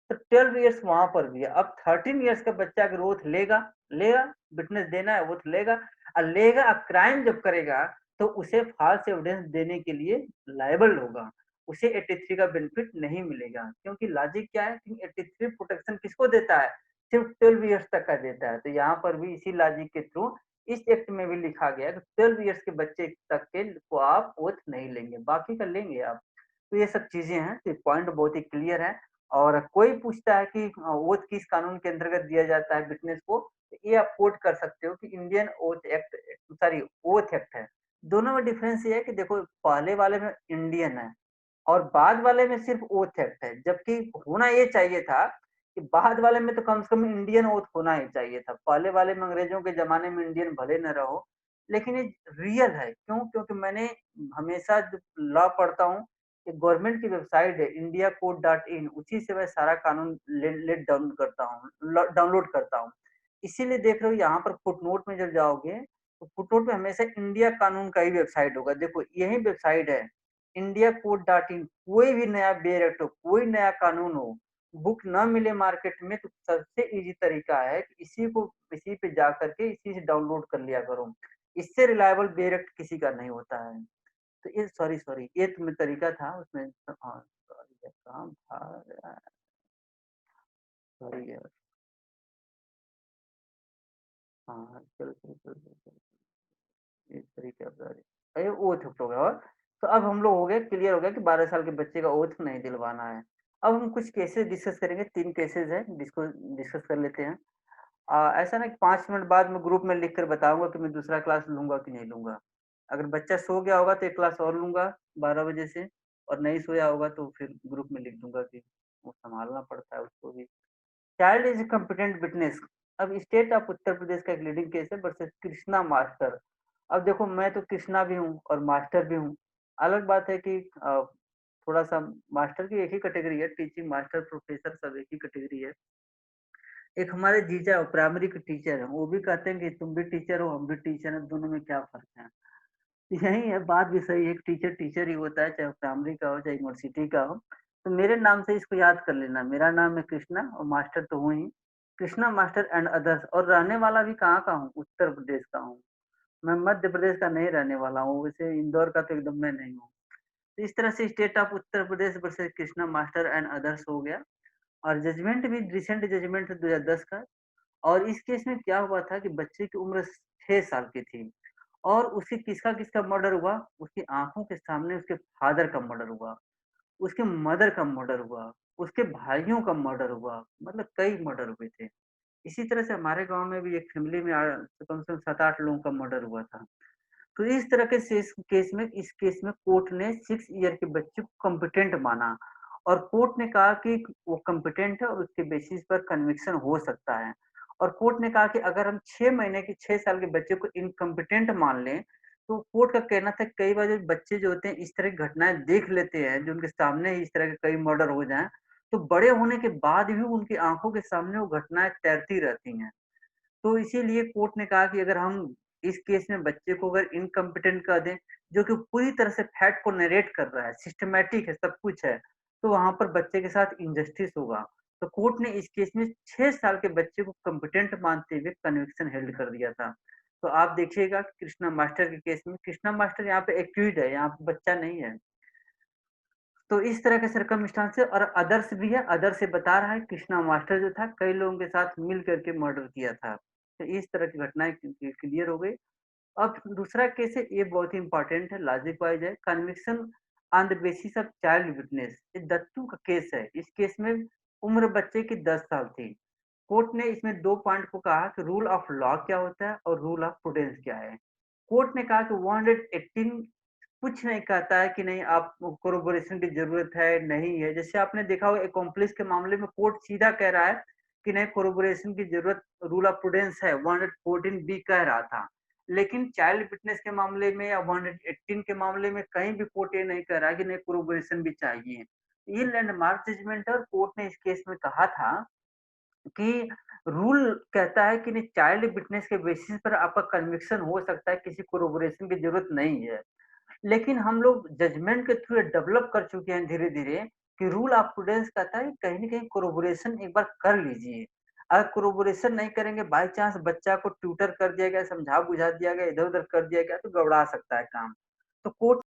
तो 12 इयर्स वहां पर भी है। अब 13 इयर्स का बच्चा अगर ओथ लेगा, लेगा, विटनेस देना है, ओथ लेगा, और लेगा, अब क्राइम जब करेगा तो उसे फॉल्स एविडेंस देने के लिए लायबल होगा। उसे 83 का बेनिफिट नहीं मिलेगा, क्योंकि लॉजिक क्या है कि 83 प्रोटेक्शन किसको देता है? सिर्फ 12 इयर्स तक का देता है। तो यहाँ पर भी इसी लॉजिक के थ्रू इस एक्ट में भी लिखा गया है कि 12 इयर्स के बच्चे तक के को आप ओथ नहीं लेंगे, बाकी का लेंगे आप। तो ये सब चीजें हैं, तो पॉइंट बहुत ही क्लियर है। और कोई पूछता है कि ओथ किस कानून के अंतर्गत दिया जाता है विटनेस को, तो ये आप कोट कर सकते हो कि Indian oath act, sorry, oath act है। दोनों में डिफरेंस ये है कि देखो, पहले वाले में इंडियन है और बाद वाले में सिर्फ ओथ एक्ट है, जबकि होना ये चाहिए था कि बाद वाले में तो कम से कम इंडियन ओथ होना ही चाहिए था। पहले वाले में अंग्रेजों के जमाने में इंडियन भले न रहो, लेकिन ये रियल है। क्यों? क्योंकि मैंने हमेशा जब लॉ पढ़ता हूँ, एक गवर्नमेंट की वेबसाइट है इंडिया कोड डॉट इन, उसी से मैं सारा कानून लेट डाउन करता हूँ, डाउनलोड करता हूँ। इसीलिए देख रहे हो यहाँ पर फुटनोट में जब जाओगे तो फुटनोट में हमेशा इंडिया कानून का ही वेबसाइट होगा। देखो यही वेबसाइट है इंडिया कोड डॉट इन। कोई भी नया बेर एक्ट हो, कोई नया कानून हो, बुक ना मिले मार्केट में, तो सबसे इजी तरीका है कि इसी पे जा करके इसी से डाउनलोड कर लिया करो। इससे रिलायबल बेर एक्ट किसी का नहीं होता है। तो ये सॉरी सॉरी, ये तुम्हें तरीका था उसमें। हाँ सॉरी, काम था, सॉरी यार। हाँ चल चल चल चल चल, ये तरीका सॉरी, अरे ओथ होगा। और तो अब हम लोग हो गए, क्लियर हो गया कि 12 साल के बच्चे का ओथ नहीं दिलवाना है। अब हम कुछ केसेस डिस्कस करेंगे, 3 केसेस हैं जिसको डिस्कस कर लेते हैं। ऐसा ना कि 5 मिनट बाद मैं ग्रुप में लिख कर बताऊंगा कि मैं दूसरा क्लास लूंगा कि नहीं लूंगा। अगर बच्चा सो गया होगा तो एक क्लास और लूंगा 12 बजे से, और नहीं सोया होगा तो फिर ग्रुप में लिख दूंगा कि वो संभालना पड़ता है उसको भी। Child is competent witness. अब स्टेट ऑफ उत्तर प्रदेश का एक लीडिंग केस है वर्सेस कृष्णा मास्टर। अब देखो, मैं तो कृष्णा भी हूँ और मास्टर भी हूँ। अलग बात है कि थोड़ा सा मास्टर की एक ही कैटेगरी है, टीचिंग मास्टर प्रोफेसर सब एक ही कैटेगरी है। एक हमारे जीजा प्राइमरी के टीचर है, वो भी कहते हैं कि तुम भी टीचर हो हम भी टीचर हैं, दोनों में क्या फर्क है? यही है, बात भी सही है, एक टीचर टीचर ही होता है, चाहे प्राइमरी का हो चाहे यूनिवर्सिटी का हो। तो मेरे नाम से इसको याद कर लेना। मेरा नाम है कृष्णा और मास्टर तो हूँ ही। कृष्णा मास्टर एंड अदर्स, और रहने वाला भी कहाँ का हूँ? उत्तर प्रदेश का हूँ। मैं मध्य प्रदेश का नहीं रहने वाला हूँ, वैसे इंदौर का तो एकदम मैं नहीं हूँ। तो इस तरह से state of Uttar Pradesh versus Krishna master and others हो गया। और जजमेंट भी रिसेंट जजमेंट है 2010 का। और इस केस में क्या हुआ था कि बच्चे की उम्र 6 साल की थी और उसकी किसका मर्डर हुआ? उसकी आँखों के सामने उसके फादर का मर्डर हुआ, उसके मदर का मर्डर हुआ, उसके भाइयों का मर्डर हुआ, मतलब कई मर्डर हुए थे। इसी तरह से हमारे गाँव में भी एक फैमिली में कम से कम 7-8 लोगों का मर्डर हुआ था। तो इस तरह के इस केस में कोर्ट ने 6 ईयर के बच्चे को कॉम्पिटेंट माना और कोर्ट ने कहा कि वो कॉम्पिटेंट है और उसके बेसिस पर कन्विक्शन हो सकता है। और कोर्ट ने कहा कि अगर हम 6 साल के बच्चे को इनकॉम्पिटेंट मान लें, तो कोर्ट का कहना था कई बार जो बच्चे जो होते हैं इस तरह की घटनाएँ देख लेते हैं, जो उनके सामने ही इस तरह के कई मर्डर हो जाएँ, तो बड़े होने के बाद भी उनकी आँखों के सामने वो घटनाएँ तैरती रहती हैं। तो इसीलिए कोर्ट ने कहा कि अगर हम इस केस में बच्चे को अगर इनकम्पिटेंट कर दें, जो कि पूरी तरह से फैक्ट को नरेट कर रहा है, सिस्टमैटिक है, सब कुछ है, तो वहाँ पर बच्चे के साथ इनजस्टिस होगा। तो कोर्ट ने इस केस में 6 साल के बच्चे को कॉम्पिटेंट मानते हुए कन्विक्शन हेल्ड कर दिया था। तो आप देखिएगा कि कृष्णा मास्टर के केस में कृष्णा मास्टर यहाँ पे एक्यूज़ड है, यहाँ पे बच्चा नहीं है। तो इस तरह के सर्कमस्टांस है और अदर्स भी है, अदर्स से बता रहा है कृष्णा मास्टर जो था कई लोगों के साथ मिल करके मर्डर किया था। तो इस तरह की घटनाएँ क्लियर हो गई। अब दूसरा केस है, ये बहुत ही इम्पोर्टेंट है, लॉजिक वाइज़ है, conviction on the basis of child witness. ये दत्तू का केस है। इस केस में उम्र बच्चे की 10 साल थी। कोर्ट ने इसमें 2 पॉइंट को कहा कि रूल ऑफ लॉ क्या होता है और रूल ऑफ प्रूडेंस क्या है। कोर्ट ने कहा कि 118 कुछ नहीं कहता है कि नहीं आप कोरबोरेशन की ज़रूरत है, नहीं है। जैसे आपने देखा होगा एक्कोम्प्लिस के मामले में कोर्ट सीधा कह रहा है कि नहीं कोरबोरेशन की ज़रूरत रूल ऑफ प्रूडेंस है, 114 बी कह रहा था। लेकिन चाइल्ड फिटनेस के मामले में या 118 के मामले में कहीं भी कोर्ट ये नहीं कह रहा है कि नहीं कोरबोरेशन भी चाहिए। ये लैंडमार्क जजमेंट है और कोर्ट ने इस केस में कहा था कि रूल कहता है कि नहीं चाइल्ड विटनेस के बेसिस पर आपका कन्विक्शन हो सकता है, किसी कोरबोरेशन की ज़रूरत नहीं है। लेकिन हम लोग जजमेंट के थ्रू डेवलप कर चुके हैं धीरे-धीरे कि रूल ऑफ प्रूडेंस कहता है कि कहीं न कहीं कोरबोरेशन एक बार कर लीजिए। अगर कोरबोरेशन नहीं करेंगे बाय चांस बच्चा को ट्यूटर कर दिया गया, समझा-बुझा दिया गया, इधर-उधर कर दिया गया तो गड़बड़ा सकता है काम। तो कोर्ट